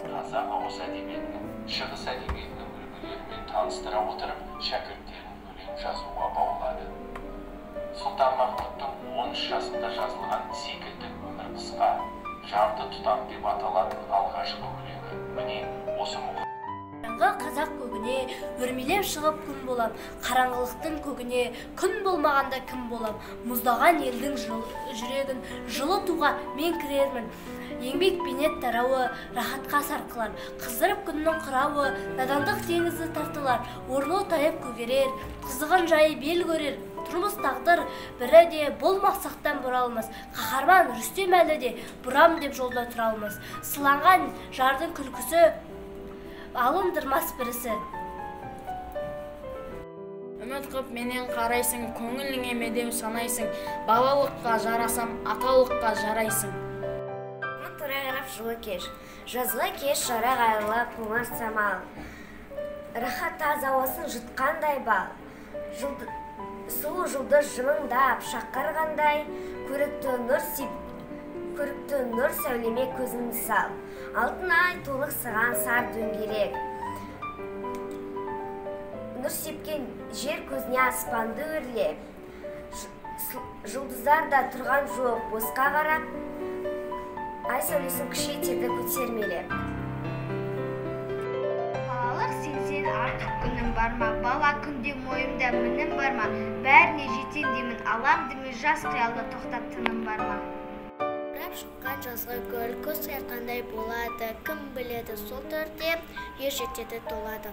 Қазақ ауыз әдебиетінің, шығыс әдебиетінің үлгілерімен таныстыра отырып, шәкірттерін өлең жазуға баулады. Сұлтанмахмұттың 13 жасында жазылған секілді өмір қысқа, жарты тұтам деп аталатын алғашқы өлеңі. Міне, осы қазақ көгіне өрмелеп шығып күн болам, қараңғылықтың көгіне күн болмағанда кім болам, мұздаған елдің жүрегін жылытуға мен кірермін. Еңбек бейнет тарауы рахатқа сарқылар, қыздырып күннің қырауы надандық теңізі тартылар, орны тайып көгерер, қызығын жайы бел көрер. Тұрмыс тағдыр бірі де бұл мақсаттан бұра алмас, қаһарман Рүстем әлі де бұрам деп жолда тұра алмас. Сыланған жардың күлкісі алындырмас бірісі. Үміт қып менен қарайсың, көңіліңе медеу санайсың, балалыққа жарасам, аталыққа жарайсың. Тұрағырап жылы кеш, жазғы кеш жарақ айлы қоңыр самал, рахат таз ауасын жұтқандай бал, сұлу жұлдыз жымыңдап шаққарғандай, көрікті нұр сәулеме көзіңді сал, алтын ай толықсыған сар дөңгелек, нұр сепкен жер көзіне аспанды өрлеп, жұлдыздар да тұрған жоқ босқа қарап, ай сәулесін күшейтеді көтермелеп. Балалық сенсен артық күнім бар ма, бала күнде мойымда мінім бар ма, бәріне жетен демін алам деме, жас қиялда тоқтап тыным бар ма. Шыққан жазғы көл көз қандай болады, кім біледі сол түрде ер жетеді толады.